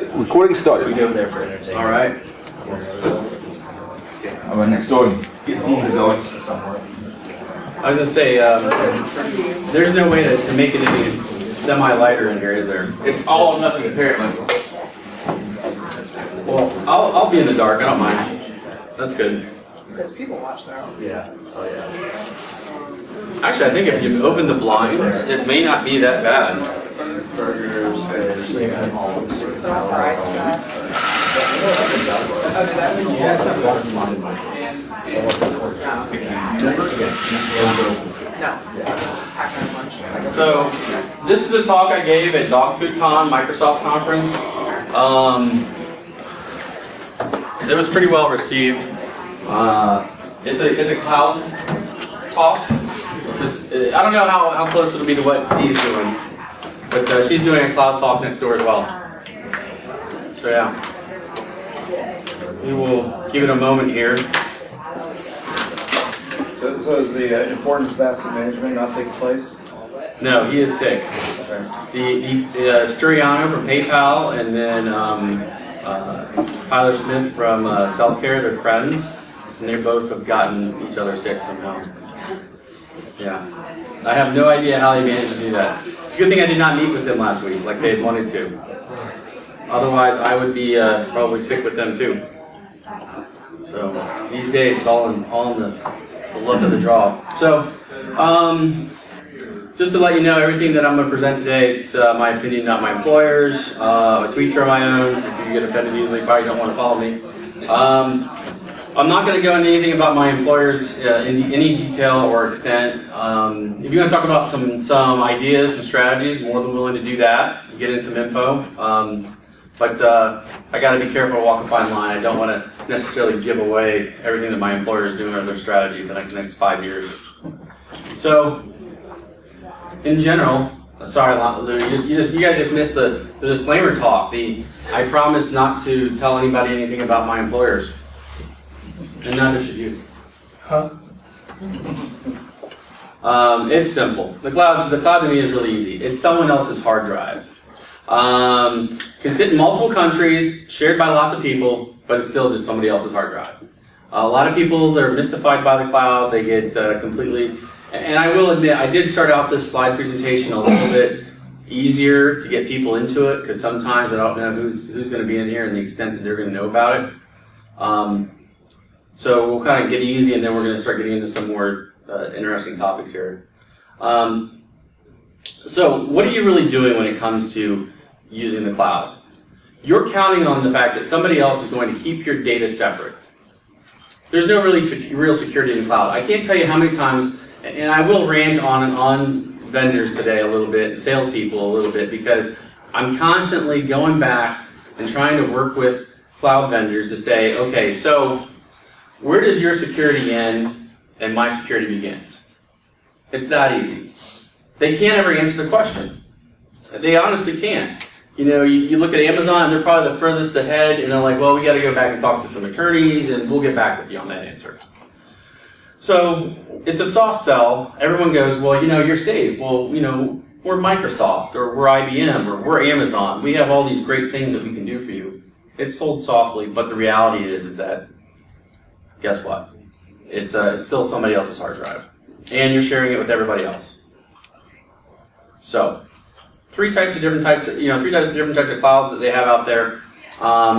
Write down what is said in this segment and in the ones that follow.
Recording started. We go there for entertainment. All right. How about next door? Get Z's going somewhere. I was gonna say, there's no way to make it any semi-lighter in here, is there? It's all or nothing apparently. Well, I'll be in the dark. I don't mind. That's good. Because people watch their own. Yeah. Oh yeah. Actually, I think if you open the blinds, it may not be that bad. Burgers, fish, It's all fried stuff. Oh, did that mean No. So, this is a talk I gave at DogFoodCon, Microsoft conference. It was pretty well received. It's a cloud talk. I don't know how close it'll be to what Steve's doing, but she's doing a cloud talk next door as well. So yeah, we will give it a moment here. So is the importance of asset management not taking place? No, he is sick. Okay. The Sturiano from PayPal and then Tyler Smith from StealthCare, they're friends, and they both have gotten each other sick somehow. Yeah. I have no idea how they managed to do that. It's a good thing I did not meet with them last week like they had wanted to. Otherwise, I would be probably sick with them too. So these days, all in the look of the draw. So just to let you know, everything that I'm going to present today, it's my opinion, not my employer's. My tweets are my own. If you get offended easily, you probably don't want to follow me. I'm not going to go into anything about my employers in any detail or extent. If you're going to talk about some ideas, some strategies, more than willing to do that, get in some info. But I got to be careful to walk a fine line. I don't want to necessarily give away everything that my employer is doing or their strategy for the next 5 years. So, in general, sorry, you guys just missed the disclaimer talk. I promise not to tell anybody anything about my employers. And neither should you. Huh? It's simple. The cloud to me is really easy. It's someone else's hard drive. Can sit in multiple countries, shared by lots of people, but it's still just somebody else's hard drive. A lot of people, they're mystified by the cloud. They get completely... And I will admit, I did start out this slide presentation a little bit easier to get people into it, because sometimes I don't know who's going to be in here and the extent that they're going to know about it. So we'll kind of get easy, and then we're going to start getting into some more interesting topics here. So what are you really doing when it comes to using the cloud? You're counting on the fact that somebody else is going to keep your data separate. There's no real security in the cloud. I can't tell you how many times, and I will rant on vendors today a little bit, and salespeople a little bit, because I'm constantly going back and trying to work with cloud vendors to say, okay, so where does your security end and my security begins? It's that easy. They can't ever answer the question. They honestly can't. You know, you look at Amazon, they're probably the furthest ahead, and they're like, well, we got to go back and talk to some attorneys, and we'll get back with you on that answer. So it's a soft sell. Everyone goes, well, you know, you're safe. Well, you know, we're Microsoft, or we're IBM, or we're Amazon. We have all these great things that we can do for you. It's sold softly, but the reality is that, guess what? It's still somebody else's hard drive, and you're sharing it with everybody else. So, three different types of clouds that they have out there.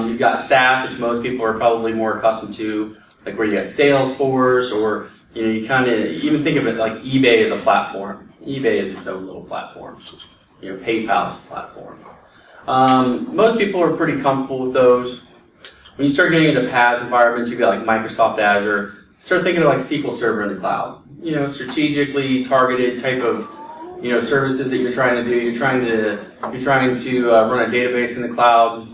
You've got SaaS, which most people are probably more accustomed to, like where you got Salesforce, or you kind of even think of it like eBay as a platform. eBay is its own little platform. PayPal is a platform. Most people are pretty comfortable with those. When you start getting into PaaS environments, you've got like Microsoft Azure. Start thinking of like SQL Server in the cloud. Strategically targeted type of services that you're trying to do. You're trying to run a database in the cloud.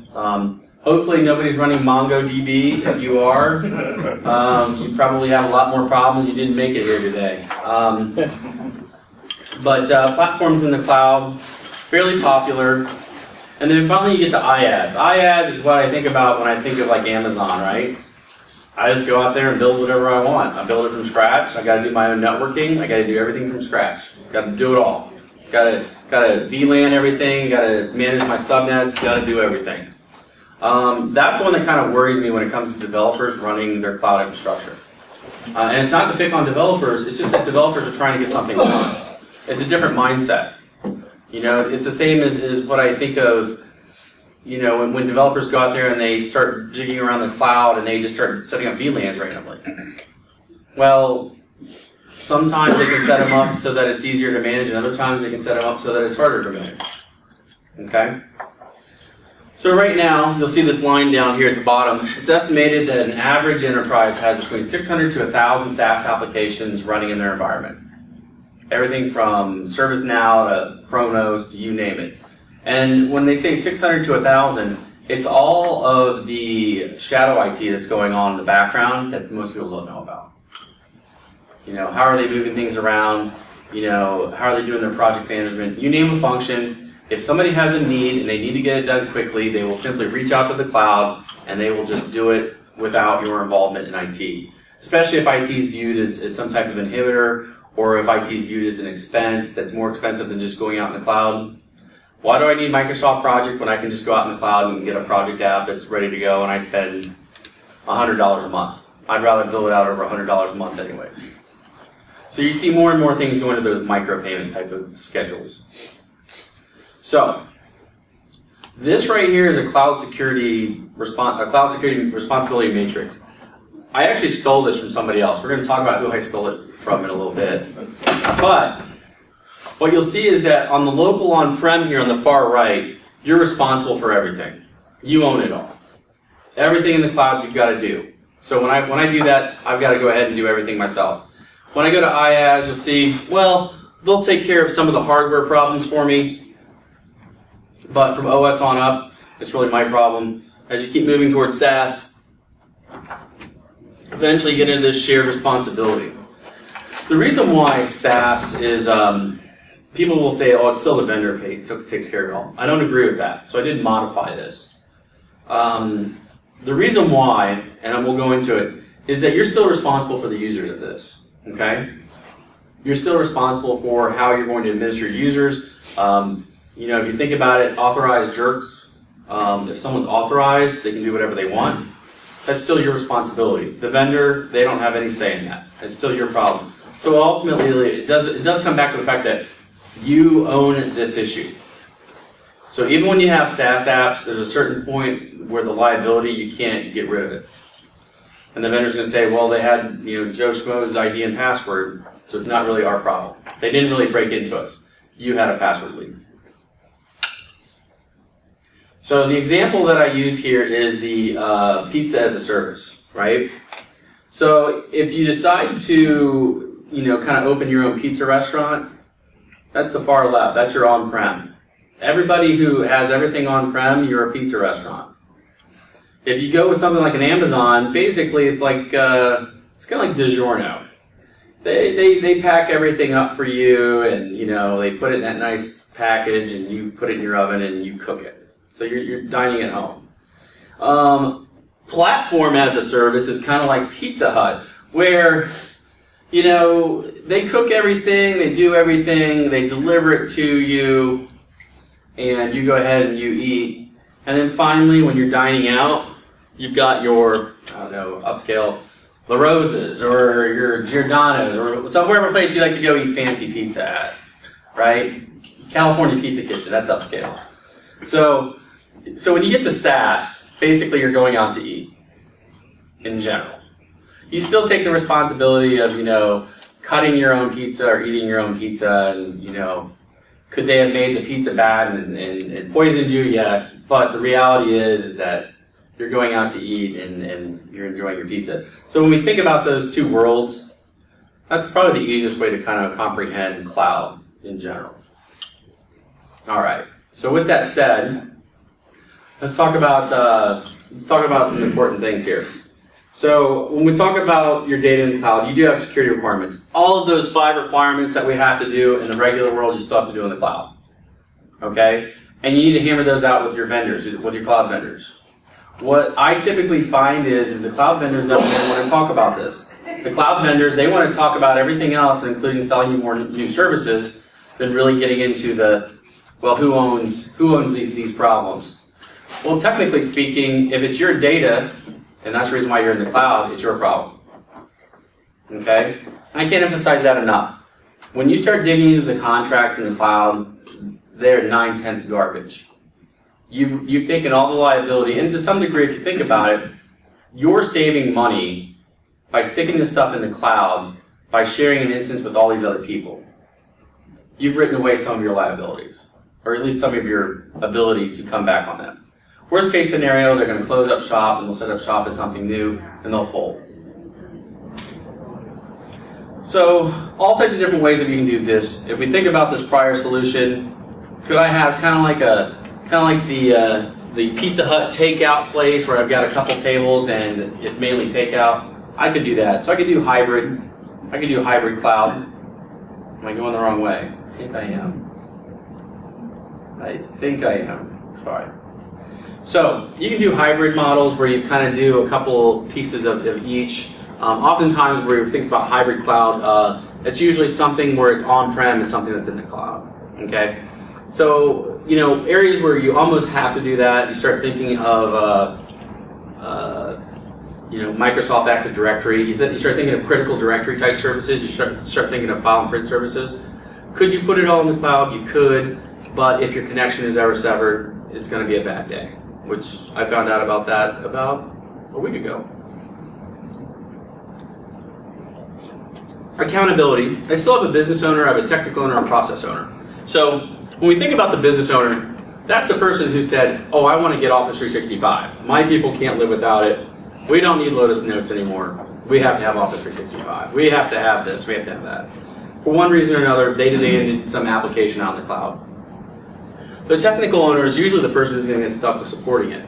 Hopefully nobody's running MongoDB. If you are, you probably have a lot more problems. You didn't make it here today. But platforms in the cloud, fairly popular. And then finally you get to IaaS. IaaS is what I think about when I think of like Amazon, right? I just go out there and build whatever I want. I build it from scratch. I got to do my own networking. I got to do everything from scratch. Got to do it all. Got to VLAN everything. Got to manage my subnets. Got to do everything. That's the one that kind of worries me when it comes to developers running their cloud infrastructure. And it's not to pick on developers, it's just that developers are trying to get something done. It's a different mindset. You know, it's the same as what I think of, you know, when developers go out there and they start jigging around the cloud and they just start setting up VLANs randomly. Well, sometimes they can set them up so that it's easier to manage, and other times they can set them up so that it's harder to manage. Okay? So right now, you'll see this line down here at the bottom. It's estimated that an average enterprise has between 600 to 1,000 SaaS applications running in their environment. Everything from ServiceNow to Chronos to you name it. And when they say 600 to 1,000, it's all of the shadow IT that's going on in the background that most people don't know about. You know, how are they moving things around? You know, how are they doing their project management? You name a function. If somebody has a need and they need to get it done quickly, they will simply reach out to the cloud and they will just do it without your involvement in IT. Especially if IT is viewed as some type of inhibitor, or if IT is viewed as an expense that's more expensive than just going out in the cloud. Why do I need Microsoft Project when I can just go out in the cloud and get a project app that's ready to go and I spend $100 a month? I'd rather bill it out over $100 a month anyways. So you see more and more things go into those micropayment type of schedules. So, this right here is a cloud security responsibility matrix. I actually stole this from somebody else. We're going to talk about who I stole it from in a little bit. But what you'll see is that on the local on-prem here on the far right, you're responsible for everything. You own it all. Everything in the cloud you've got to do. So when I do that, I've got to go ahead and do everything myself. When I go to IaaS, you'll see, well, they'll take care of some of the hardware problems for me. But from OS on up, it's really my problem. As you keep moving towards SaaS, eventually you get into this shared responsibility. The reason why SaaS is, people will say, oh, it's still the vendor takes care of it all. I don't agree with that, so I did modify this. The reason why, and we'll go into it, is that you're still responsible for the users of this, okay? You're still responsible for how you're going to administer users. You know, if you think about it, authorized jerks, if someone's authorized, they can do whatever they want. That's still your responsibility. The vendor, they don't have any say in that. It's still your problem. So ultimately, it does come back to the fact that you own this issue. So even when you have SaaS apps, there's a certain point where the liability, you can't get rid of it. And the vendor's going to say, well, they had, you know, Joe Schmo's ID and password, so it's not really our problem. They didn't really break into us. You had a password leak. So the example that I use here is the pizza as a service, right? So if you decide to, you know, kind of open your own pizza restaurant, that's the far left. That's your on-prem. Everybody who has everything on-prem, you're a pizza restaurant. If you go with something like an Amazon, basically it's like it's kind of like DiGiorno. They pack everything up for you, and you know they put it in that nice package, and you put it in your oven and you cook it. So you're dining at home. Platform as a service is kind of like Pizza Hut, where you know they cook everything, they do everything, they deliver it to you, and you go ahead and you eat. And then finally, when you're dining out, you've got your, I don't know, upscale La Rosa's or your Giordano's or wherever place you like to go eat fancy pizza at, right? California Pizza Kitchen, that's upscale. So when you get to SaaS, basically you're going out to eat in general. You still take the responsibility of, you know, cutting your own pizza or eating your own pizza, and, you know, could they have made the pizza bad and poisoned you? Yes. But the reality is that you're going out to eat and you're enjoying your pizza. So when we think about those two worlds, that's probably the easiest way to kind of comprehend cloud in general. All right. So with that said, let's talk about some important things here. So when we talk about your data in the cloud, you do have security requirements. All of those 5 requirements that we have to do in the regular world, you still have to do in the cloud. Okay? And you need to hammer those out with your vendors, with your cloud vendors. What I typically find is the cloud vendors don't want to talk about this. The cloud vendors, they want to talk about everything else, including selling you more new services, than really getting into the, well, who owns these problems? Well, Well, technically speaking, if it's your data, and that's the reason why you're in the cloud, it's your problem. Okay? I can't emphasize that enough. When you start digging into the contracts in the cloud, they're 9/10 garbage. You've taken all the liability, and to some degree, if you think about it, you're saving money by sticking this stuff in the cloud, by sharing an instance with all these other people. You've written away some of your liabilities, or at least some of your ability to come back on them. Worst case scenario, they're going to close up shop, and they'll set up shop as something new, and they'll fold. So, all types of different ways that you can do this. If we think about this prior solution, could I have kind of like the Pizza Hut takeout place where I've got a couple tables and it's mainly takeout? I could do that. So I could do hybrid. I could do hybrid cloud. Am I going the wrong way? I think I am. Sorry. So you can do hybrid models where you kind of do a couple pieces of each. Oftentimes where you think about hybrid cloud, it's usually something where it's on-prem and something that's in the cloud. Okay? So, areas where you almost have to do that, you start thinking of, Microsoft Active Directory. You start thinking of critical directory type services. You start thinking of file and print services. Could you put it all in the cloud? You could, but if your connection is ever severed, it's going to be a bad day, which I found out about that about a week ago. Accountability. I still have a business owner, I have a technical owner, and a process owner. So when we think about the business owner, that's the person who said, oh, I want to get Office 365. My people can't live without it. We don't need Lotus Notes anymore. We have to have Office 365. We have to have this. We have to have that. For one reason or another, they needed some application out in the cloud. The technical owner is usually the person who's going to get stuck with supporting it.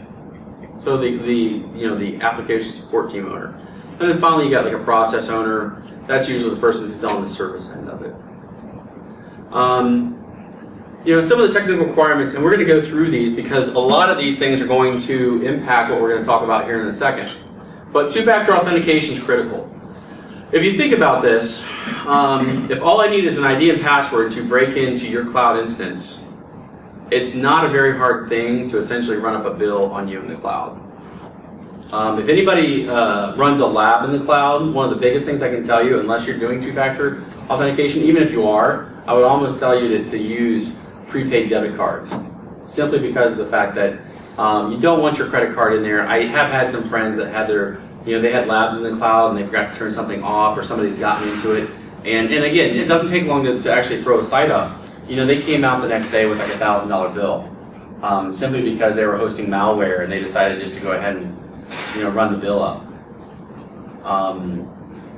So the application support team owner. And then finally, you got like a process owner. That's usually the person who's on the service end of it. Some of the technical requirements, and we're going to go through these because a lot of these things are going to impact what we're going to talk about here in a second. But two-factor authentication is critical. If you think about this, if all I need is an ID and password to break into your cloud instance, it's not a very hard thing to essentially run up a bill on you in the cloud. If anybody runs a lab in the cloud, one of the biggest things I can tell you, unless you're doing two-factor authentication, even if you are, I would almost tell you to use prepaid debit cards. Simply because of the fact that you don't want your credit card in there. I have had some friends that had they had labs in the cloud and they forgot to turn something off, or somebody's gotten into it. And again, it doesn't take long to actually throw a site up. They came out the next day with like a $1,000 bill, simply because they were hosting malware and they decided just to go ahead and run the bill up.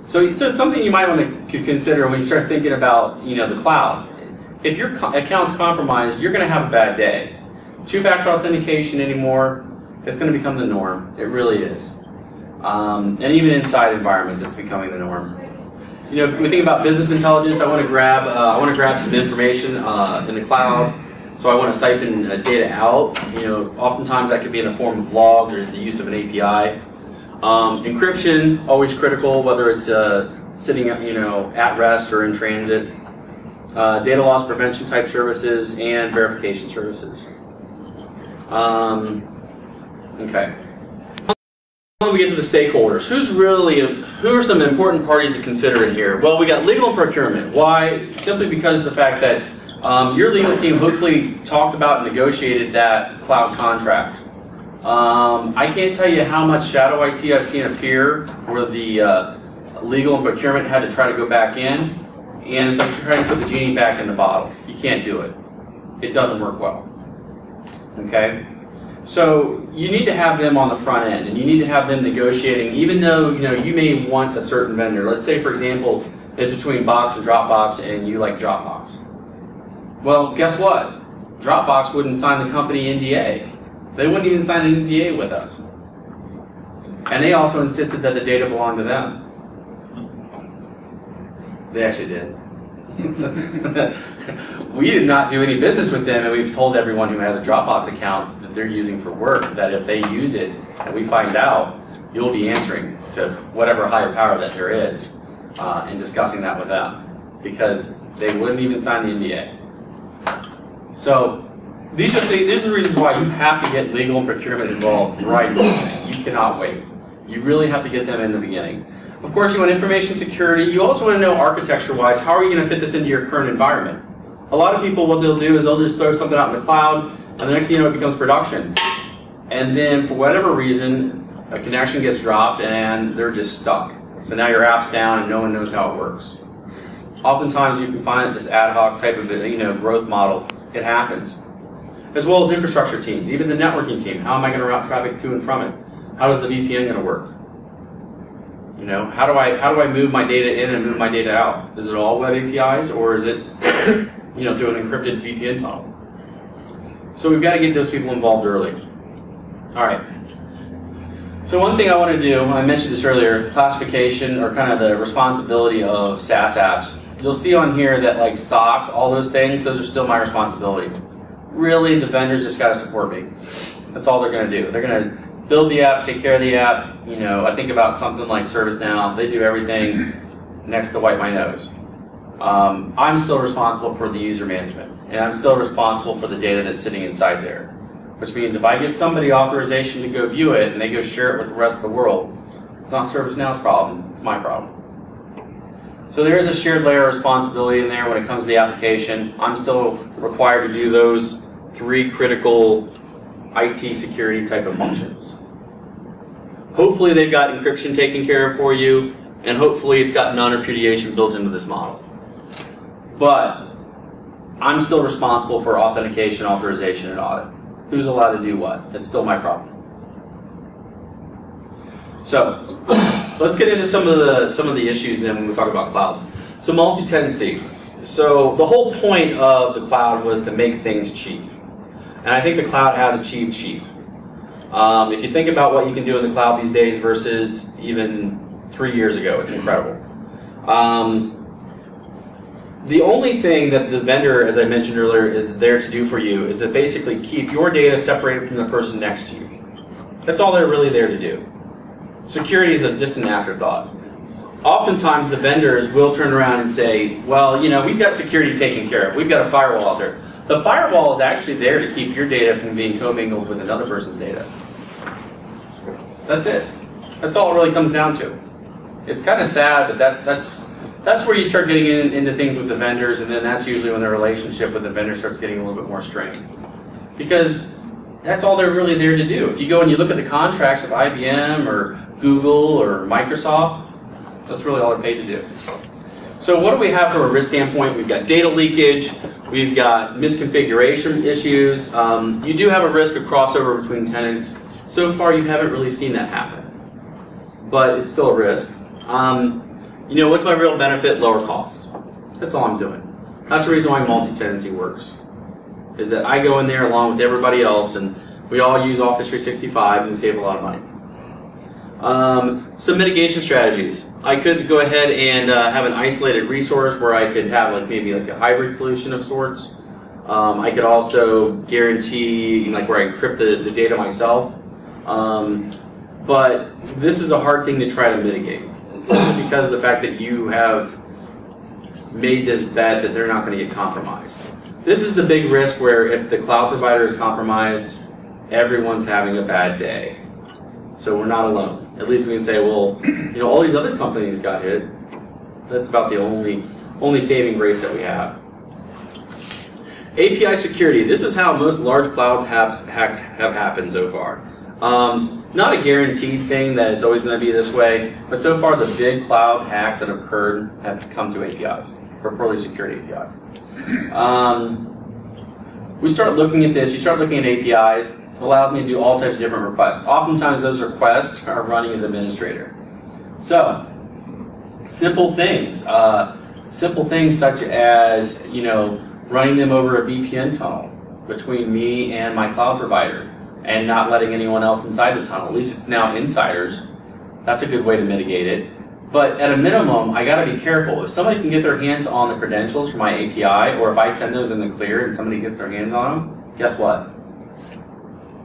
So it's something you might want to consider when you start thinking about the cloud. If your account's compromised, you're going to have a bad day. Two-factor authentication anymore, it's going to become the norm. It really is. And even inside environments, it's becoming the norm. If we think about business intelligence, I want to grab some information in the cloud. So I want to siphon data out. Oftentimes that could be in the form of logs or the use of an API. Encryption, always critical, whether it's sitting at rest or in transit. Data loss prevention type services and verification services. Okay. When we get to the stakeholders, who are some important parties to consider in here? Well, we got legal and procurement. Why? Simply because of the fact that your legal team hopefully talked about and negotiated that cloud contract. I can't tell you how much shadow IT I've seen appear where the legal and procurement had to try to go back in, and it's like trying to put the genie back in the bottle. You can't do it. It doesn't work well. Okay? So you need to have them on the front end, and you need to have them negotiating, even though you may want a certain vendor. Let's say, for example, it's between Box and Dropbox, and you like Dropbox. Well, guess what? Dropbox wouldn't sign the company NDA. They wouldn't even sign an NDA with us. And they also insisted that the data belonged to them. They actually did. We did not do any business with them, and we've told everyone who has a Dropbox account that they're using for work that if they use it and we find out, you'll be answering to whatever higher power that there is and discussing that with them, because they wouldn't even sign the NDA. So These are the reasons why you have to get legal and procurement involved right in the beginning. You cannot wait. You really have to get them in the beginning. Of course, you want information security. You also want to know architecture-wise, how are you going to fit this into your current environment? A lot of people, what they'll do is they'll just throw something out in the cloud, and the next thing you know, it becomes production. And then, for whatever reason, a connection gets dropped, and they're just stuck. So now your app's down, and no one knows how it works. Oftentimes, you can find this ad hoc type of growth model. It happens. As well as infrastructure teams, even the networking team. How am I going to route traffic to and from it? How is the VPN going to work? How do I move my data in and move my data out? Is it all web APIs, or is it through an encrypted VPN tunnel? So we've got to get those people involved early. All right. So one thing I want to do, I mentioned this earlier, classification or kind of the responsibility of SaaS apps. You'll see on here that like SOC, all those things, those are still my responsibility. Really, the vendors just got to support me. That's all they're going to do. They're going to build the app, take care of the app. I think about something like ServiceNow. They do everything next to wipe my nose. I'm still responsible for the user management, and I'm still responsible for the data that's sitting inside there. Which means if I give somebody authorization to go view it and they go share it with the rest of the world, it's not ServiceNow's problem, it's my problem. So there is a shared layer of responsibility in there when it comes to the application. I'm still required to do those 3 critical IT security type of functions. Hopefully they've got encryption taken care of for you, and hopefully it's got non-repudiation built into this model. But I'm still responsible for authentication, authorization, and audit. Who's allowed to do what? That's still my problem. So let's get into some of the issues then when we talk about cloud. So multi-tenancy. So the whole point of the cloud was to make things cheap. And I think the cloud has achieved cheap. If you think about what you can do in the cloud these days versus even 3 years ago, it's incredible. The only thing that the vendor, as I mentioned earlier, is there to do for you is to basically keep your data separated from the person next to you. That's all they're really there to do. Security is a distant afterthought. Oftentimes the vendors will turn around and say, well, we've got security taken care of. We've got a firewall out there. The firewall is actually there to keep your data from being commingled with another person's data. That's it. That's all it really comes down to. It's kind of sad, but that's where you start getting into things with the vendors, and then that's usually when the relationship with the vendor starts getting a little bit more strained. Because that's all they're really there to do. If you go and you look at the contracts of IBM or Google or Microsoft, that's really all they're paid to do. So what do we have from a risk standpoint? We've got data leakage, we've got misconfiguration issues. You do have a risk of crossover between tenants. So far you haven't really seen that happen, but it's still a risk. What's my real benefit? Lower costs. That's all I'm doing. That's the reason why multi-tenancy works. Is that I go in there along with everybody else, and we all use Office 365, and we save a lot of money. Some mitigation strategies. I could go ahead and have an isolated resource where I could have maybe a hybrid solution of sorts. I could also guarantee where I encrypt the data myself. But this is a hard thing to try to mitigate. Simply because of the fact that you have made this bet that they're not going to get compromised. This is the big risk where if the cloud provider is compromised, everyone's having a bad day. So we're not alone. At least we can say, well, all these other companies got hit. That's about the only saving grace that we have. API security. This is how most large cloud hacks have happened so far. Not a guaranteed thing that it's always going to be this way, but so far the big cloud hacks that have occurred have come through APIs, or poorly secured APIs. We start looking at this, you start looking at APIs, it allows me to do all types of different requests. Oftentimes those requests are running as administrator. So, simple things such as, running them over a VPN tunnel between me and my cloud provider, and not letting anyone else inside the tunnel. At least it's now insiders. That's a good way to mitigate it. But at a minimum, I got to be careful. If somebody can get their hands on the credentials for my API, or if I send those in the clear and somebody gets their hands on them, guess what?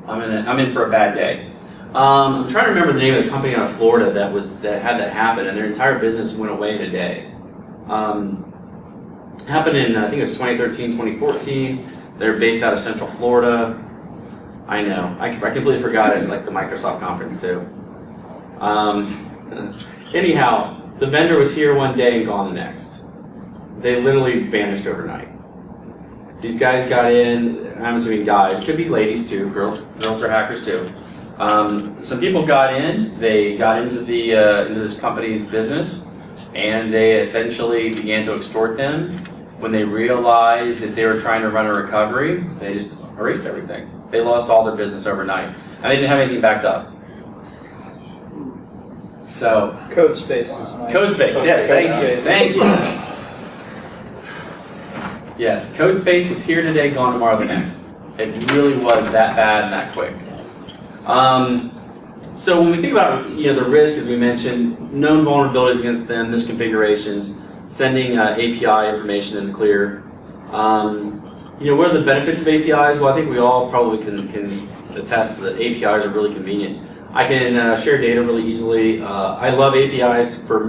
I'm in for a bad day. I'm trying to remember the name of the company out of Florida that had that happen, and their entire business went away in a day. Happened in, I think it was 2013, 2014. They're based out of Central Florida. I know. I completely forgot it, like the Microsoft conference too. Anyhow, the vendor was here one day and gone the next. They literally vanished overnight. These guys got in, I'm assuming guys, could be ladies too, girls are hackers too. Some people got in, they got into into this company's business, and they essentially began to extort them. When they realized that they were trying to run a recovery, they just erased everything. They lost all their business overnight, and they didn't have anything backed up. So Code space is my code space, yes, thank you. Yes, code space was here today, gone tomorrow the next. It really was that bad and that quick. So when we think about the risk, as we mentioned, known vulnerabilities against them, misconfigurations, sending API information in the clear. What are the benefits of APIs? Well, I think we all probably can attest that APIs are really convenient. I can share data really easily. I love APIs for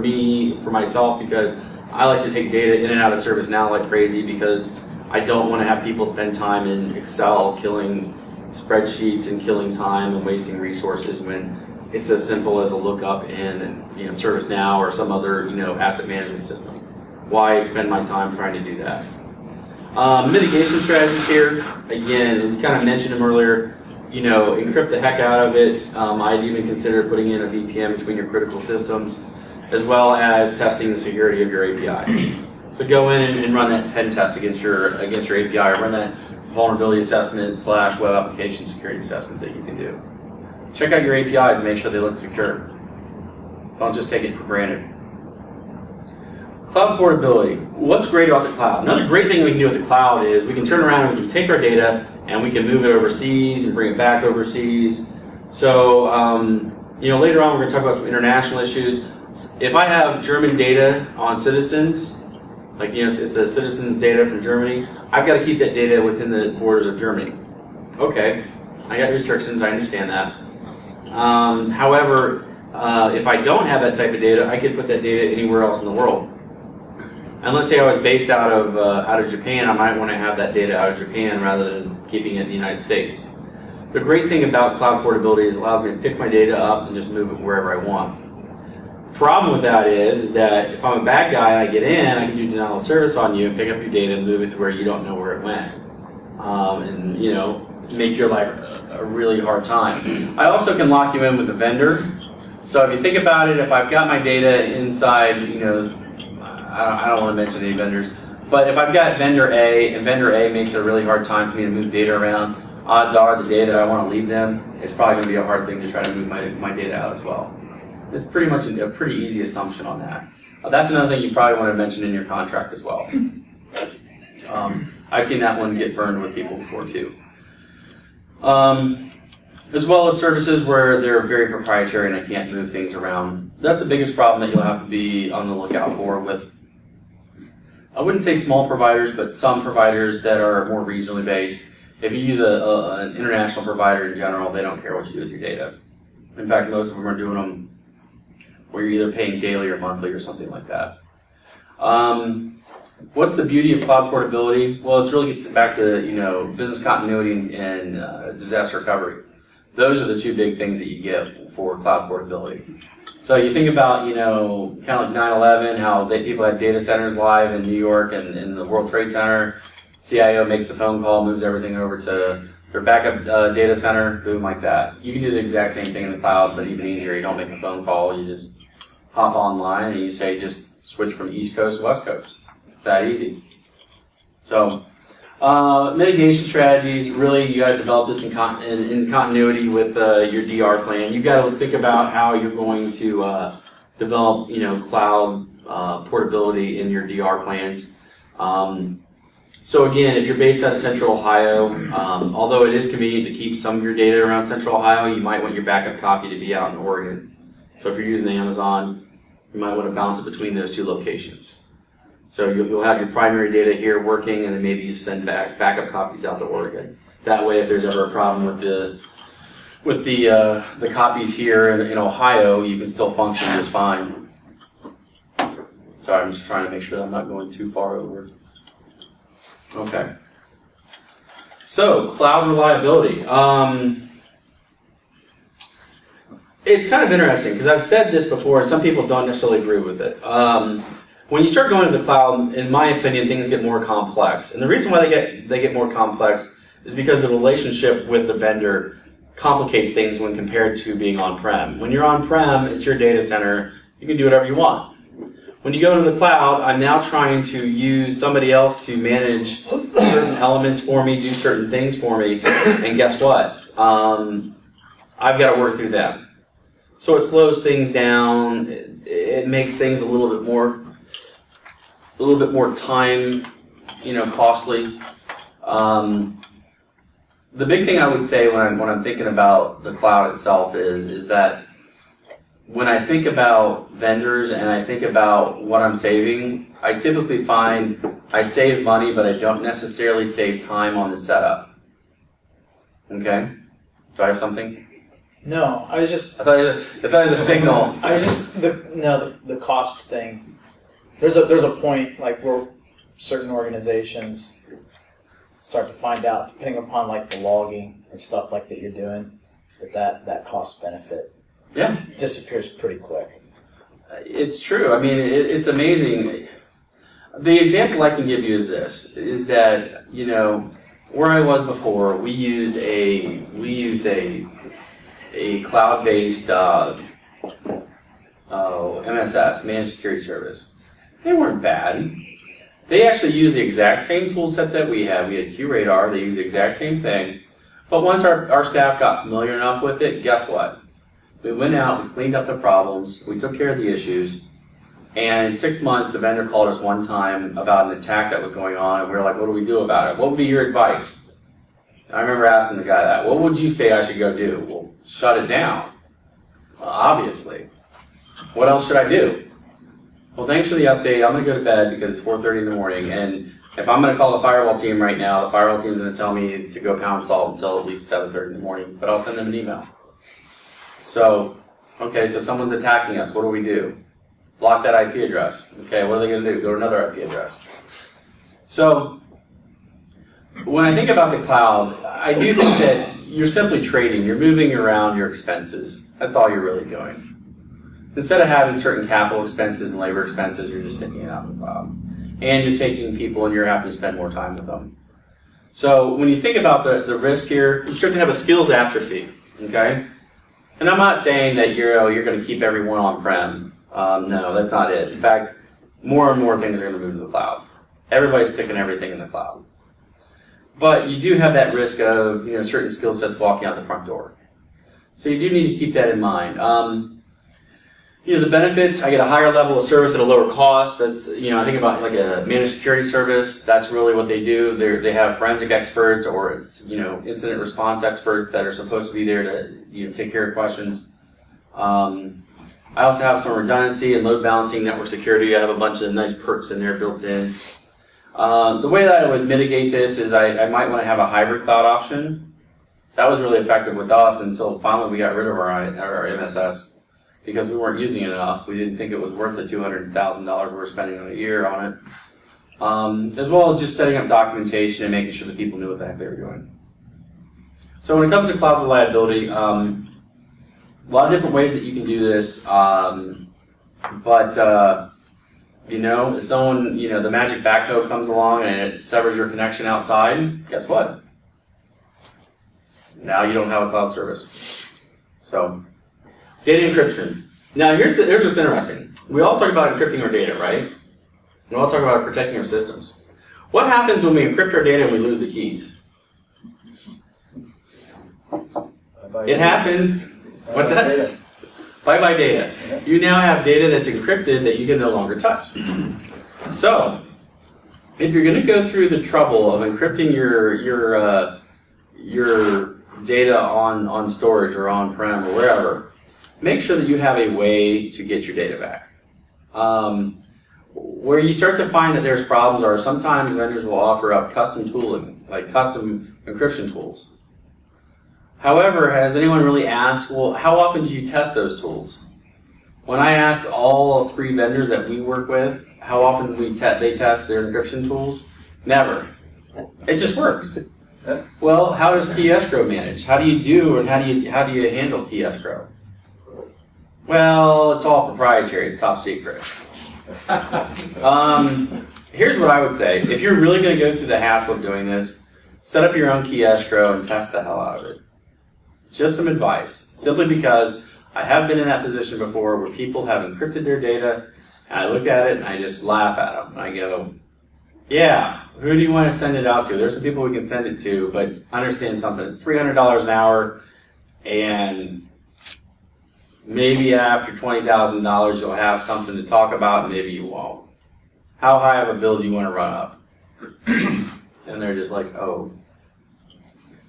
myself, because I like to take data in and out of ServiceNow like crazy, because I don't want to have people spend time in Excel killing spreadsheets and killing time and wasting resources when it's as simple as a lookup in ServiceNow or some other asset management system. Why spend my time trying to do that? Mitigation strategies here. Again, we kind of mentioned them earlier. Encrypt the heck out of it. I'd even consider putting in a VPN between your critical systems, as well as testing the security of your API. So go in and run that pen test against your API, or run that vulnerability assessment / web application security assessment that you can do. Check out your APIs and make sure they look secure. Don't just take it for granted. Cloud portability. What's great about the cloud? Another great thing we can do with the cloud is we can turn around and we can take our data and we can move it overseas and bring it back overseas. So later on we're going to talk about some international issues. If I have German data on citizens, like it's a citizen's data from Germany, I've got to keep that data within the borders of Germany. Okay, I got restrictions, I understand that. However, if I don't have that type of data, I could put that data anywhere else in the world. And let's say I was based out of Japan, I might want to have that data out of Japan rather than keeping it in the United States. The great thing about cloud portability is it allows me to pick my data up and just move it wherever I want. Problem with that is that if I'm a bad guy and I get in, I can do denial of service on you and pick up your data and move it to where you don't know where it went. And make your life a really hard time. I also can lock you in with a vendor. So if you think about it, if I've got my data inside, I don't want to mention any vendors, but if I've got vendor A and vendor A makes it a really hard time for me to move data around, odds are the data I want to leave them, it's probably going to be a hard thing to try to move my data out as well. It's pretty much a pretty easy assumption on that. That's another thing you probably want to mention in your contract as well. I've seen that one get burned with people before too. As well as services where they're very proprietary and I can't move things around. That's the biggest problem that you'll have to be on the lookout for with, I wouldn't say small providers, but some providers that are more regionally based. If you use an international provider in general, they don't care what you do with your data. In fact, most of them are doing them where you're either paying daily or monthly or something like that. What's the beauty of cloud portability? Well, it really gets back to business continuity and disaster recovery. Those are the two big things that you get for cloud portability. So you think about kind of like 9/11, how people had data centers live in New York and in the World Trade Center. CIO makes the phone call, moves everything over to their backup data center, boom, like that. You can do the exact same thing in the cloud, but even easier. You don't make a phone call, you just hop online and you say just switch from East Coast to West Coast. It's that easy. So mitigation strategies, really you got to develop this in continuity with your DR plan. You've got to think about how you're going to develop cloud portability in your DR plans. So again, if you're based out of Central Ohio, although it is convenient to keep some of your data around Central Ohio, you might want your backup copy to be out in Oregon. So if you're using Amazon, you might want to bounce it between those two locations. So you'll have your primary data here working, and then maybe you send backup copies out to Oregon. That way, if there's ever a problem with the copies here in Ohio, you can still function just fine. Sorry, I'm just trying to make sure that I'm not going too far over. Okay. So, cloud reliability. It's kind of interesting because I've said this before and some people don't necessarily agree with it. When you start going to the cloud, in my opinion, things get more complex. And the reason why they get more complex is because the relationship with the vendor complicates things when compared to being on-prem. When you're on-prem, it's your data center. You can do whatever you want. When you go to the cloud, I'm now trying to use somebody else to manage certain elements for me, do certain things for me, and guess what? I've got to work through them. So it slows things down. It makes things a little bit more time, costly. The big thing I would say when I'm thinking about the cloud itself is that when I think about vendors and I think about what I'm saving, I typically find I save money, but I don't necessarily save time on the setup. Okay? Do I have something? No, I thought it was a signal. The cost thing. There's a point like where certain organizations start to find out, depending upon like the logging and stuff like that you're doing, that cost benefit disappears pretty quick. It's true. I mean, it's amazing. The example I can give you is this: is that where I was before, we used a cloud-based MSS, Managed Security Service. They weren't bad. They actually use the exact same tool set that we have. We had QRadar. They use the exact same thing. But once our staff got familiar enough with it, guess what? We went out, we cleaned up the problems, we took care of the issues, and in 6 months, the vendor called us one time about an attack that was going on, and we were like, what do we do about it? What would be your advice? And I remember asking the guy that. What would you say I should go do? Well, shut it down. Well, obviously. What else should I do? Well, thanks for the update. I'm going to go to bed because it's 4:30 in the morning, and if I'm going to call the firewall team right now, the firewall team is going to tell me to go pound salt until at least 7:30 in the morning, but I'll send them an email. So, okay, so someone's attacking us. What do we do? Block that IP address. Okay, what are they going to do? Go to another IP address. So, when I think about the cloud, I do think that you're simply trading. You're moving around your expenses. That's all you're really doing. Instead of having certain capital expenses and labor expenses, you're just taking it out of the cloud. And you're taking people and you're having to spend more time with them. So when you think about the risk here, you start to have a skills atrophy, okay? And I'm not saying that you're going to keep everyone on-prem. No, that's not it. In fact, more and more things are going to move to the cloud. Everybody's sticking everything in the cloud. But you do have that risk of certain skill sets walking out the front door. So you do need to keep that in mind. The benefits, I get a higher level of service at a lower cost. That's, I think about like a managed security service. That's really what they do. They have forensic experts or incident response experts that are supposed to be there to take care of questions. I also have some redundancy and load balancing, network security. I have a bunch of nice perks in there built in. The way that I would mitigate this is I might want to have a hybrid cloud option. That was really effective with us until finally we got rid of our MSS. Because we weren't using it enough. We didn't think it was worth the $200,000 we were spending on a year on it. As well as just setting up documentation and making sure that people knew what the heck they were doing. So when it comes to cloud reliability, a lot of different ways that you can do this. If someone, the magic backhoe comes along and it severs your connection outside, guess what? Now you don't have a cloud service. So, data encryption. Now, here's what's interesting. We all talk about encrypting our data, right? We all talk about protecting our systems. What happens when we encrypt our data and we lose the keys? It happens. What's that? Data. Bye-bye data. You now have data that's encrypted that you can no longer touch. So, if you're going to go through the trouble of encrypting your data on storage or on-prem or wherever, make sure that you have a way to get your data back. Where you start to find that there's problems are sometimes vendors will offer up custom tooling, like custom encryption tools. However, has anyone really asked, well, how often do you test those tools? When I asked all 3 vendors that we work with, how often they test their encryption tools? Never. It just works. Well, how does key escrow manage? How do you do, and how do you handle key escrow? Well, it's all proprietary. It's top secret. Here's what I would say. If you're really going to go through the hassle of doing this, set up your own key escrow and test the hell out of it. Just some advice. Simply because I have been in that position before where people have encrypted their data, and I look at it and I just laugh at them. And I go, yeah, who do you want to send it out to? There's some people we can send it to, but understand something. It's $300 an hour, and maybe after $20,000 you'll have something to talk about, and maybe you won't. How high of a bill do you want to run up? And they're just like, oh.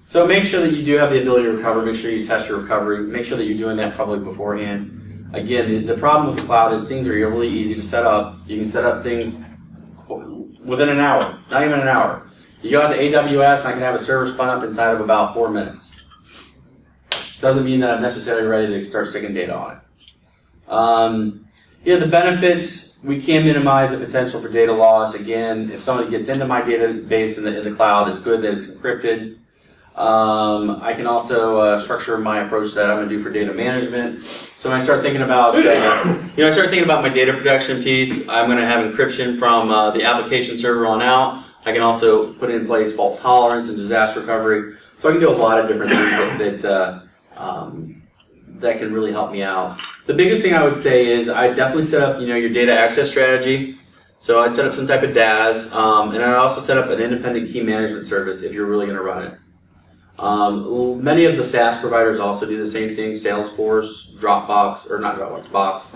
So make sure that you do have the ability to recover. Make sure you test your recovery. Make sure that you're doing that probably beforehand. Again, the problem with the cloud is things are really easy to set up. You can set up things within an hour, not even an hour. You go out to AWS and I can have a server spun up inside of about 4 minutes. Doesn't mean that I'm necessarily ready to start sticking data on it. Yeah, the benefits, we can minimize the potential for data loss. Again, if somebody gets into my database in the cloud, it's good that it's encrypted. I can also structure my approach that I'm going to do for data management. So when I start thinking about, I start thinking about my data protection piece, I'm going to have encryption from the application server on out. I can also put in place fault tolerance and disaster recovery. So I can do a lot of different things that can really help me out. The biggest thing I would say is I definitely set up, your data access strategy. So I'd set up some type of DAS, and I'd also set up an independent key management service if you're really going to run it. Many of the SaaS providers also do the same thing. Salesforce, Dropbox, or not Dropbox, Box.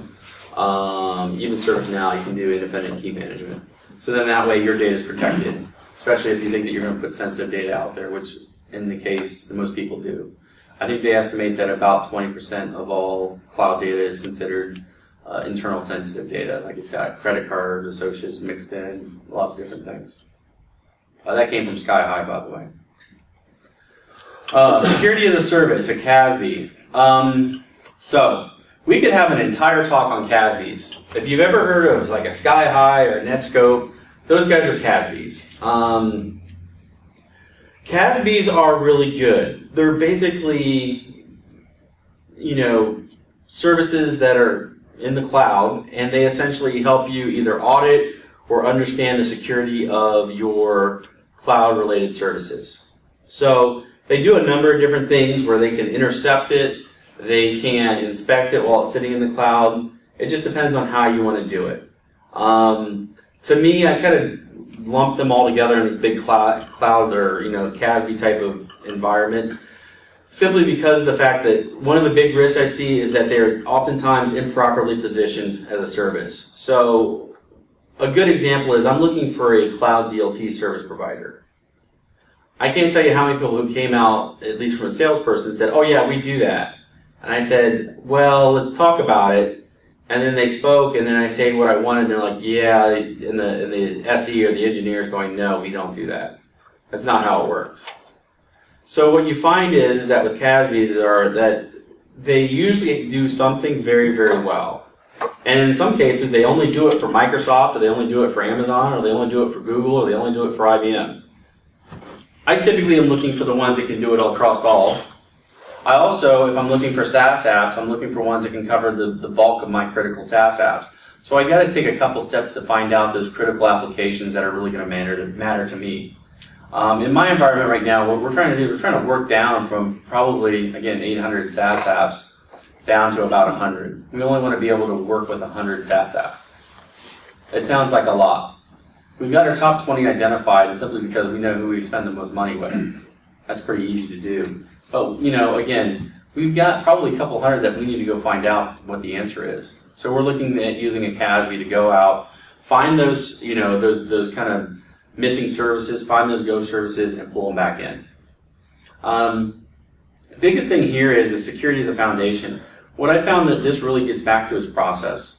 Even ServiceNow, you can do independent key management. So then that way your data is protected, especially if you think that you're going to put sensitive data out there, which in the case most people do. I think they estimate that about 20% of all cloud data is considered internal sensitive data. Like it's got credit cards, associates mixed in, lots of different things. That came from Sky High, by the way. Security as a service, a CASB. So we could have an entire talk on CASBs. If you've ever heard of like a Sky High or a Netscope, those guys are CASBs. CASBs are really good. They're basically, services that are in the cloud, and they essentially help you either audit or understand the security of your cloud-related services. So they do a number of different things where they can intercept it, they can inspect it while it's sitting in the cloud. It just depends on how you want to do it. To me, I kind of lump them all together in this big cloud or CASB type of environment, simply because of the fact that one of the big risks I see is that they're oftentimes improperly positioned as a service. So a good example is I'm looking for a cloud DLP service provider. I can't tell you how many people who came out, at least from a salesperson, said, oh yeah, we do that. And I said, well, let's talk about it. And then they spoke, and then I say what I wanted, and they're like, yeah, and the SE or the engineer is going, no, we don't do that. That's not how it works. So what you find is that with CASBs are that they usually do something very, very well. And in some cases, they only do it for Microsoft, or they only do it for Amazon, or they only do it for Google, or they only do it for IBM. I typically am looking for the ones that can do it all across all. I also, if I'm looking for SaaS apps, I'm looking for ones that can cover the bulk of my critical SaaS apps. So I got to take a couple steps to find out those critical applications that are really going to matter to me. In my environment right now, what we're trying to do is we're trying to work down from probably, again, 800 SaaS apps down to about 100. We only want to be able to work with 100 SaaS apps. It sounds like a lot. We've got our top 20 identified simply because we know who we spend the most money with. That's pretty easy to do. But, again, we've got probably a couple hundred that we need to go find out what the answer is. So we're looking at using a CASB to go out, find those, those kind of missing services, find those ghost services, and pull them back in. The biggest thing here is the security as a foundation. What I found that this really gets back to is process.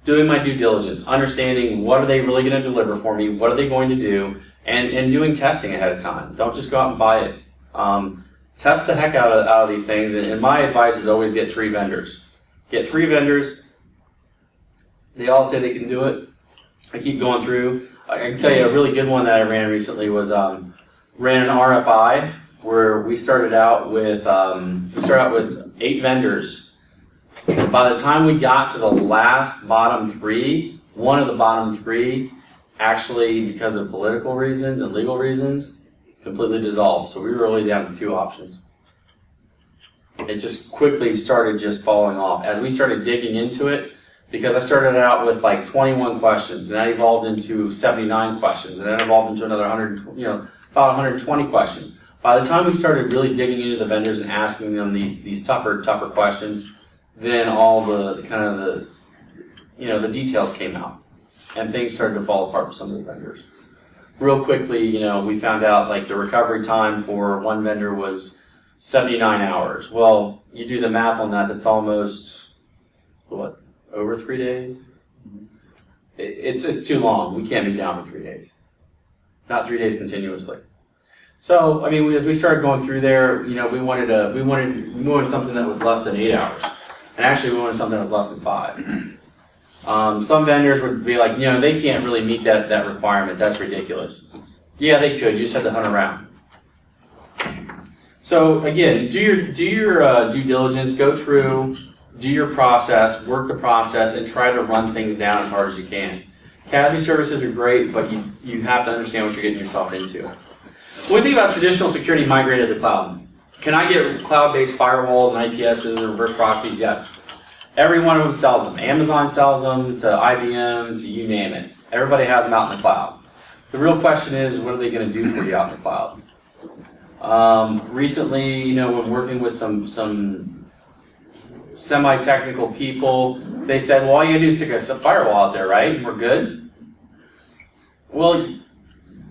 Doing my due diligence, understanding what are they really going to deliver for me, what are they going to do, and doing testing ahead of time. Don't just go out and buy it. Test the heck out of these things, and my advice is always get 3 vendors. Get 3 vendors. They all say they can do it. I keep going through. I can tell you a really good one that I ran recently was ran an RFI where we started out with 8 vendors. By the time we got to the last bottom 3, one of the bottom 3 actually, because of political reasons and legal reasons, completely dissolved. So we were really down to 2 options. It just quickly started just falling off. As we started digging into it, because I started out with like 21 questions, and that evolved into 79 questions, and then evolved into another about 120 questions. By the time we started really digging into the vendors and asking them these tougher questions, then all the kind of the details came out, and things started to fall apart for some of the vendors. Real quickly, we found out like the recovery time for one vendor was 79 hours. Well, you do the math on that, that's almost, what, over 3 days? It's too long. We can't be down for 3 days. Not 3 days continuously. So, I mean, as we started going through there, we wanted something that was less than 8 hours. And actually, we wanted something that was less than 5. Some vendors would be like, they can't really meet that requirement. That's ridiculous. Yeah, they could. You just had to hunt around. So again, do your due diligence. Go through, do your process, work the process, and try to run things down as hard as you can. CASB services are great, but you have to understand what you're getting yourself into. When we think about traditional security migrated to the cloud, can I get cloud-based firewalls and IPSs and reverse proxies? Yes. Every one of them sells them. Amazon sells them to IBM, to you name it. Everybody has them out in the cloud. The real question is, what are they going to do for you out in the cloud? Recently, when working with some semi-technical people, they said, well, all you do is stick a firewall out there, right? And we're good? Well,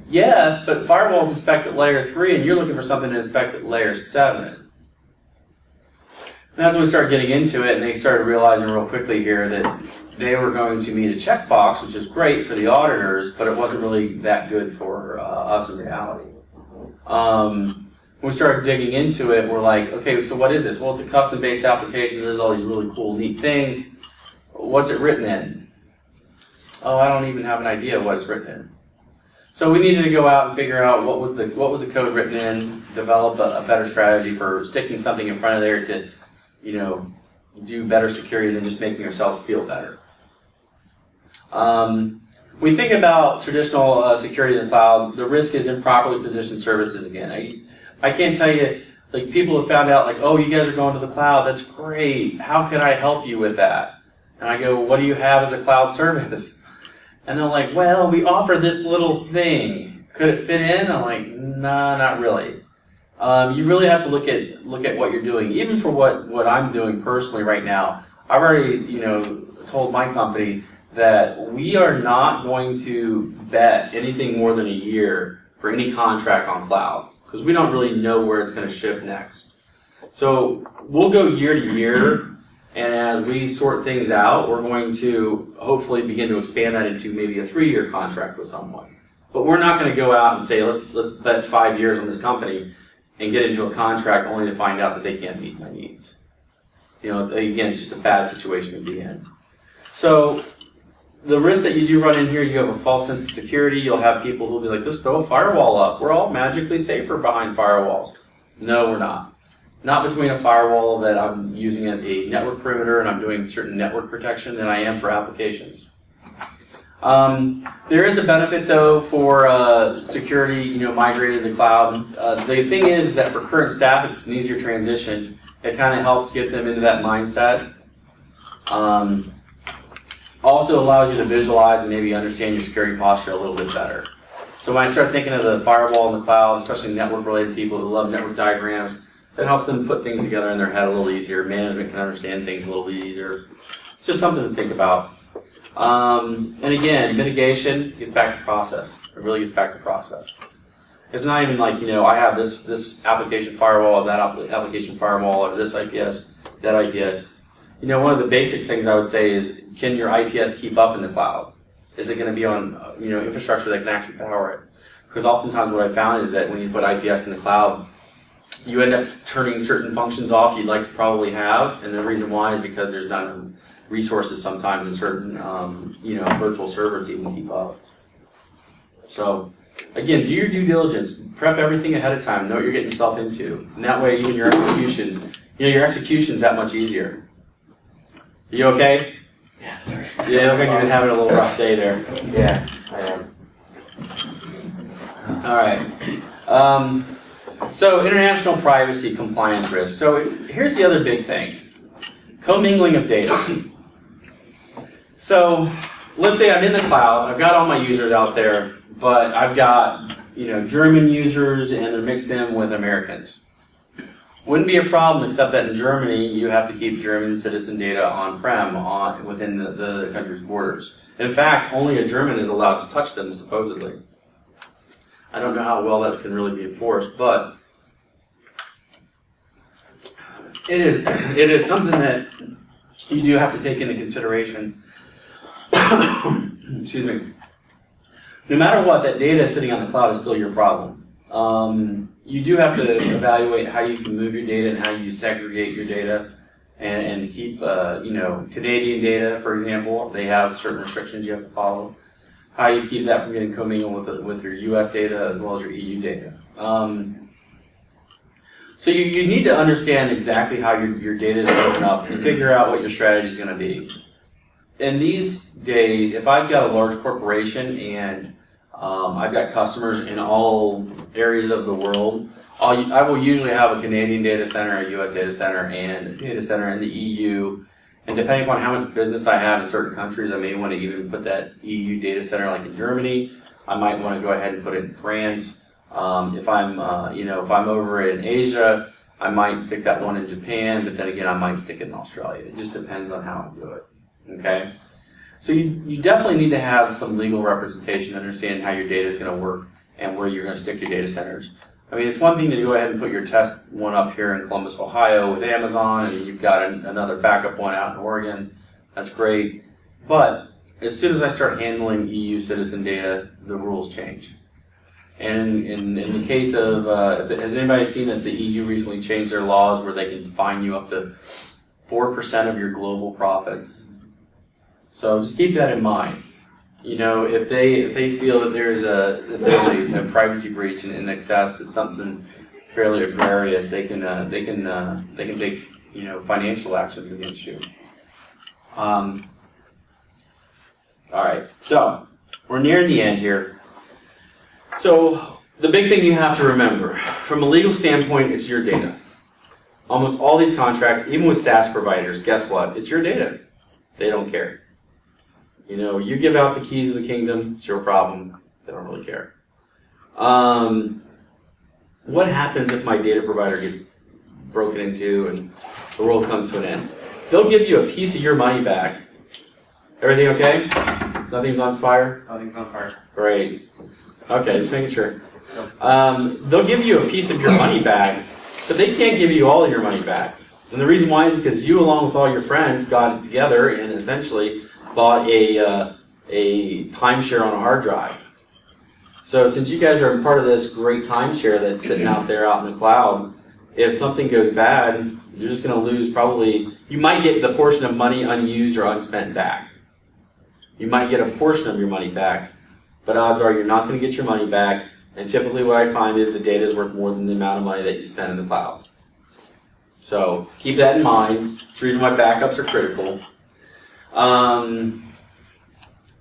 yes, but firewalls inspect at layer 3, and you're looking for something to inspect at layer 7. And that's when we started getting into it, and they started realizing real quickly here that they were going to meet a checkbox, which is great for the auditors, but it wasn't really that good for us in reality. When we started digging into it, we're like, okay, so what is this? Well, it's a custom-based application. There's all these really cool, neat things. What's it written in? Oh, I don't even have an idea what it's written in. So we needed to go out and figure out what was the code written in, develop a better strategy for sticking something in front of there to, do better security than just making ourselves feel better. We think about traditional security in the cloud. The risk is improperly positioned services again. I can't tell you, like, people have found out, like, oh, you guys are going to the cloud. That's great. How can I help you with that? And I go, what do you have as a cloud service? And they're like, well, we offer this little thing. Could it fit in? I'm like, nah, not really. You really have to look at what you're doing. Even for what I'm doing personally right now, I've already, told my company that we are not going to bet anything more than a year for any contract on cloud, because we don't really know where it's going to ship next. So we'll go year to year, and as we sort things out, we're going to hopefully begin to expand that into maybe a 3-year contract with someone. But we're not going to go out and say, let's bet 5 years on this company and get into a contract only to find out that they can't meet my needs. It's, again, just a bad situation to be in. So the risk that you do run in here, you have a false sense of security. You'll have people who'll be like, just throw a firewall up. We're all magically safer behind firewalls. No, we're not. Not between a firewall that I'm using at a network perimeter and I'm doing certain network protection than I am for applications. There is a benefit, though, for security, migrated to the cloud. The thing is that for current staff, it's an easier transition. It kind of helps get them into that mindset. Also allows you to visualize and maybe understand your security posture a little bit better. So when I start thinking of the firewall in the cloud, especially network-related people who love network diagrams, that helps them put things together in their head a little easier. Management can understand things a little bit easier. It's just something to think about. And again, mitigation gets back to process. It really gets back to process. It's not even like, I have this application firewall, that application firewall, or this IPS, that IPS. One of the basic things I would say is, can your IPS keep up in the cloud? Is it going to be on, infrastructure that can actually power it? Because oftentimes what I found is that when you put IPS in the cloud, you end up turning certain functions off you'd like to probably have, and the reason why is because there's not enough resources sometimes in certain, virtual servers to even keep up. So Again, do your due diligence. Prep everything ahead of time. Know what you're getting yourself into. And that way, even your execution, your execution's that much easier. You okay? Yeah, sorry. Yeah, look like you've been having a little rough day there. Yeah, I am. All right. So international privacy compliance risk. So here's the other big thing. Commingling of data. So let's say I'm in the cloud. I've got all my users out there, but I've got German users and they're mixed in with Americans. Wouldn't be a problem, except that in Germany you have to keep German citizen data on-prem within the country's borders. In fact, only a German is allowed to touch them, supposedly. I don't know how well that can really be enforced, but it is something that you do have to take into consideration. Excuse me. No matter what, that data sitting on the cloud is still your problem. You do have to evaluate how you can move your data and how you segregate your data and keep, Canadian data, for example. They have certain restrictions you have to follow. How you keep that from getting commingled with your U.S. data as well as your EU data. So you need to understand exactly how your data is broken up and figure out what your strategy is going to be. In these days, if I've got a large corporation and I've got customers in all areas of the world, I will usually have a Canadian data center, a U.S. data center, and a data center in the EU. And depending upon how much business I have in certain countries, I may want to even put that EU data center, like in Germany. I might want to go ahead and put it in France. If I'm over in Asia, I might stick that one in Japan. But then again, I might stick it in Australia. It just depends on how I do it. Okay. So you definitely need to have some legal representation, understand how your data is going to work and where you're going to stick your data centers. I mean, it's one thing to go ahead and put your test one up here in Columbus, Ohio with Amazon, and you've got another backup one out in Oregon. That's great. But as soon as I start handling EU citizen data, the rules change. And in the case of, has anybody seen that the EU recently changed their laws where they can fine you up to 4% of your global profits? So just keep that in mind. If they feel that there's a privacy breach in excess, it's something fairly egregious, they can take financial actions against you. All right, so we're nearing the end here. So the big thing you have to remember, from a legal standpoint, it's your data. Almost all these contracts, even with SaaS providers, guess what? It's your data. They don't care. You give out the keys of the kingdom, it's your problem. They don't really care. What happens if my data provider gets broken into and the world comes to an end? They'll give you a piece of your money back. Everything okay? Nothing's on fire? Nothing's on fire. Great. Okay, just making sure. They'll give you a piece of your money back, but they can't give you all of your money back. And the reason why is because you, along with all your friends, got together and essentially bought a timeshare on a hard drive. So since you guys are part of this great timeshare that's sitting out there out in the cloud, if something goes bad, you're just going to lose probably, you might get the portion of money unused or unspent back. You might get a portion of your money back, but odds are you're not going to get your money back, and typically what I find is the data is worth more than the amount of money that you spend in the cloud. So keep that in mind. It's the reason why backups are critical.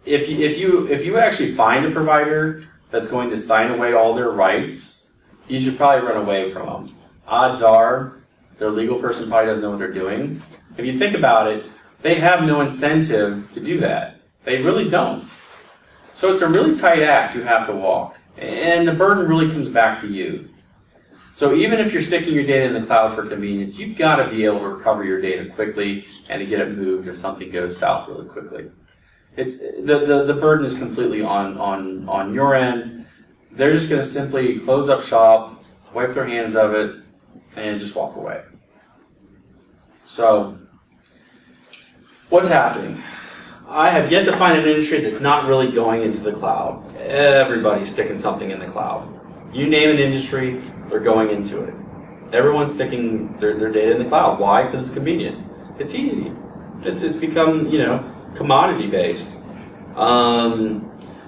If you actually find a provider that's going to sign away all their rights, you should probably run away from them. Odds are their legal person probably doesn't know what they're doing. If you think about it, they have no incentive to do that. They really don't. So it's a really tight act you have to walk, and the burden really comes back to you. So even if you're sticking your data in the cloud for convenience, you've got to be able to recover your data quickly and to get it moved if something goes south really quickly. It's the burden is completely on your end. They're just going to simply close up shop, wipe their hands of it, and just walk away. So what's happening? I have yet to find an industry that's not really going into the cloud. Everybody's sticking something in the cloud. You name an industry, they're going into it. Everyone's sticking their data in the cloud. Why? Because it's convenient. It's easy. It's become, commodity based.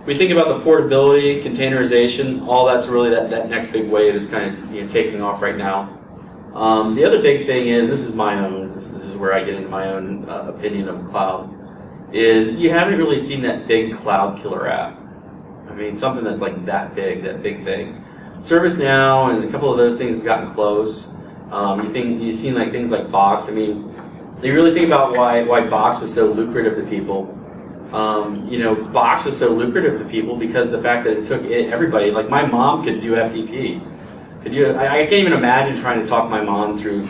we think about the portability, containerization, all that's really that next big wave that's kind of taking off right now. The other big thing is, this is my own, this is where I get into my own opinion of the cloud, is you haven't really seen that big cloud killer app. I mean, something that's like that big thing. ServiceNow and a couple of those things have gotten close. You've seen like things like Box. I mean, you really think about why Box was so lucrative to people. Box was so lucrative to people because of the fact that it took everybody. Like my mom could do FTP. I can't even imagine trying to talk my mom through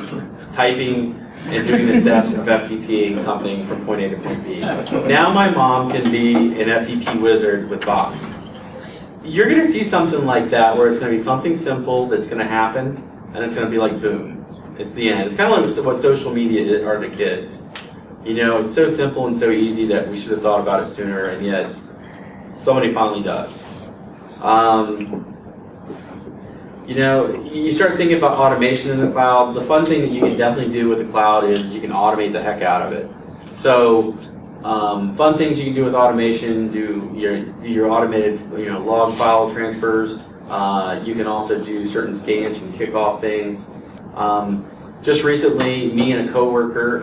typing and doing the steps of FTPing something from point A to point B. Now my mom can be an FTP wizard with Box. You're going to see something like that where it's going to be something simple that's going to happen, and it's going to be like boom. It's the end. It's kind of like what social media are to kids. It's so simple and so easy that we should have thought about it sooner, and yet somebody finally does. You start thinking about automation in the cloud. The fun thing that you can definitely do with the cloud is you can automate the heck out of it. So, fun things you can do with automation: do your automated, log file transfers. You can also do certain scans. You can kick off things. Just recently, me and a coworker,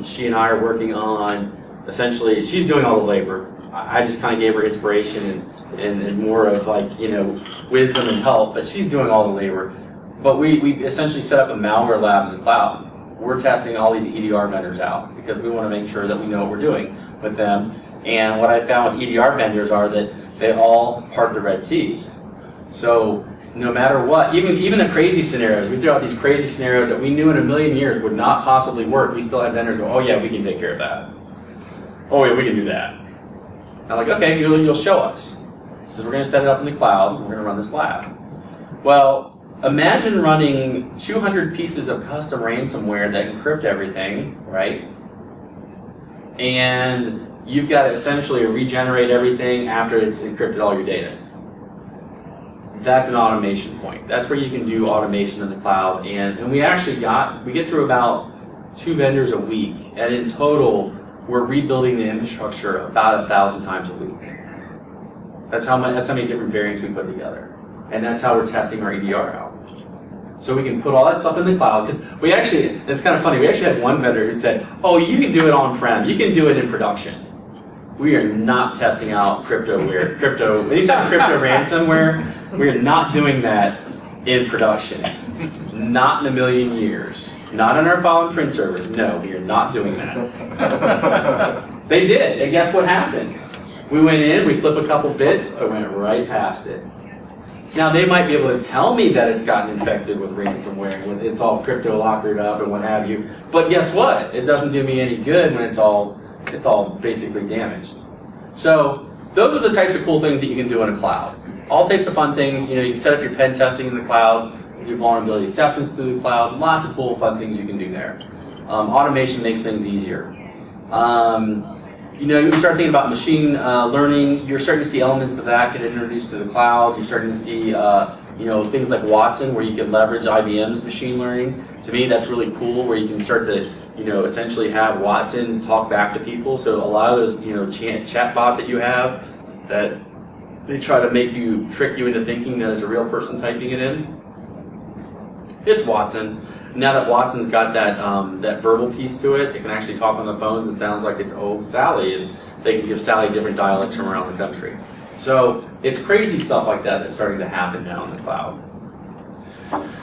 she and I are working on. Essentially, she's doing all the labor. I just kind of gave her inspiration and more of wisdom and help, but she's doing all the labor. But we essentially set up a malware lab in the cloud. We're testing all these EDR vendors out because we want to make sure that we know what we're doing with them. And what I found with EDR vendors are that they all part the Red Seas. So no matter what, even the crazy scenarios, we threw out these crazy scenarios that we knew in a million years would not possibly work. We still had vendors go, oh yeah, we can take care of that. Oh yeah, we can do that. I'm like, okay, you'll show us. Because we're going to set it up in the cloud, and we're going to run this lab. Well, imagine running 200 pieces of custom ransomware that encrypt everything, right? And you've got to essentially regenerate everything after it's encrypted all your data. That's an automation point. That's where you can do automation in the cloud. And we get through about 2 vendors a week. And in total, we're rebuilding the infrastructure about 1,000 times a week. That's how many different variants we put together. And that's how we're testing our EDR out. So we can put all that stuff in the cloud. Because it's kind of funny, we actually had one vendor who said, oh, you can do it on-prem, you can do it in production. We are not testing out anytime crypto ransomware, we are not doing that in production. Not in a million years. Not on our file and print servers. No, we are not doing that. They did, and guess what happened? We went in, we flipped a couple bits, I went right past it. Now they might be able to tell me that it's gotten infected with ransomware, it's all crypto lockered up and what have you. But guess what? It doesn't do me any good when it's all basically damaged. So those are the types of cool things that you can do in a cloud. All types of fun things. You can set up your pen testing in the cloud, do vulnerability assessments through the cloud. Lots of cool fun things you can do there. Automation makes things easier. You start thinking about machine learning. You're starting to see elements of that get introduced to the cloud. You're starting to see things like Watson, where you can leverage IBM's machine learning. To me, that's really cool, where you can start to essentially have Watson talk back to people. So a lot of those chat bots that you have, that they try to trick you into thinking that it's a real person typing it in. It's Watson. Now that Watson's got that verbal piece to it, it can actually talk on the phones and sounds like it's, oh, Sally, and they can give Sally different dialects from around the country. So it's crazy stuff like that that's starting to happen now in the cloud.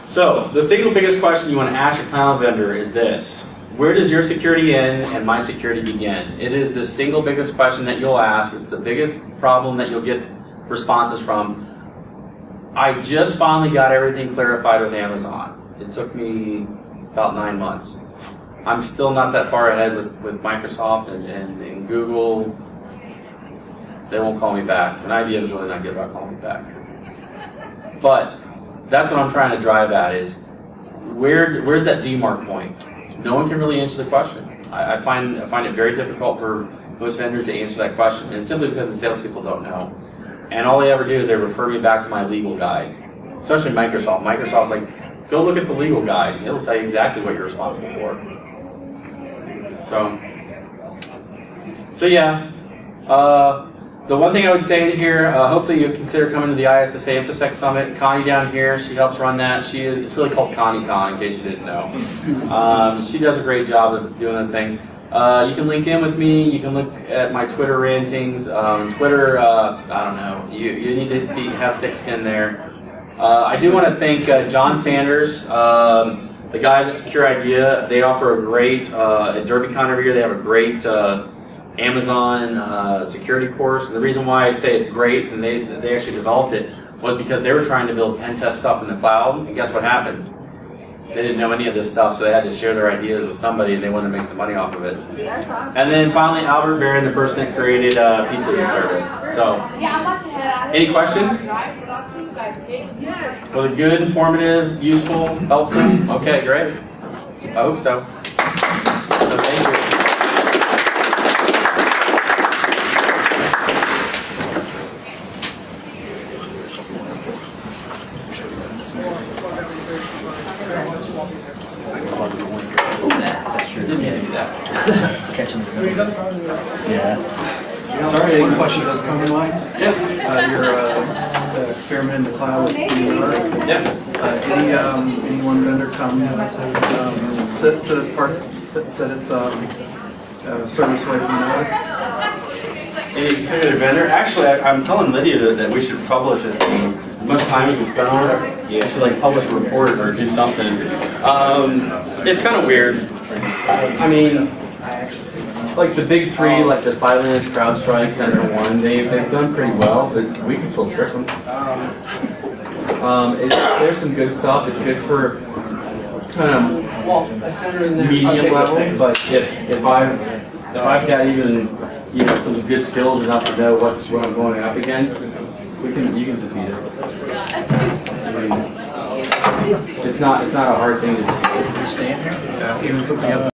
So the single biggest question you want to ask your cloud vendor is this: where does your security end and my security begin? It is the single biggest question that you'll ask. It's the biggest problem that you'll get responses from. I just finally got everything clarified with Amazon. It took me about 9 months. I'm still not that far ahead with Microsoft and Google. They won't call me back. And IBM's really not good about calling me back. But that's what I'm trying to drive at, is where's that demarc point? No one can really answer the question. I find it very difficult for most vendors to answer that question. And it's simply because the salespeople don't know. And all they ever do is they refer me back to my legal guide. Especially Microsoft. Microsoft's like, go look at the legal guide, and it'll tell you exactly what you're responsible for. So yeah. The one thing I would say in here, hopefully you consider coming to the ISSA InfoSec Summit. Connie down here, she helps run that. It's really called ConnieCon, in case you didn't know. She does a great job of doing those things. You can link in with me. You can look at my Twitter rantings. Twitter, I don't know. You need to have thick skin there. I do want to thank John Sanders, the guys at Secure Idea. They offer a great, at DerbyCon every year, they have a great Amazon security course. And the reason why I say it's great, and they actually developed it, was because they were trying to build pen test stuff in the cloud, and guess what happened? They didn't know any of this stuff, so they had to share their ideas with somebody, and they wanted to make some money off of it. And then finally, Albert Barron, the person that created Pizza as a Service. So, any questions? Was it good, informative, useful, helpful? Okay, great. I hope so. So thank you. Sorry, any question that's come to mind? Yeah. Your experiment in the cloud with BSides. Yeah. Any one vendor come said it's service like another? Any particular vendor? Actually, I'm telling Lydia that we should publish this thing. As much time as we spend on it, we should like publish a report or do something. It's kind of weird. I mean, it's like the big three, like the Silence, CrowdStrike, SentinelOne, they've done pretty well, but we can still trick them. There's some good stuff. It's good for kind of medium level, but if I've got even some good skills enough to know what I'm going up against, you can defeat it. I mean, it's not a hard thing to do. Understand? Even something else.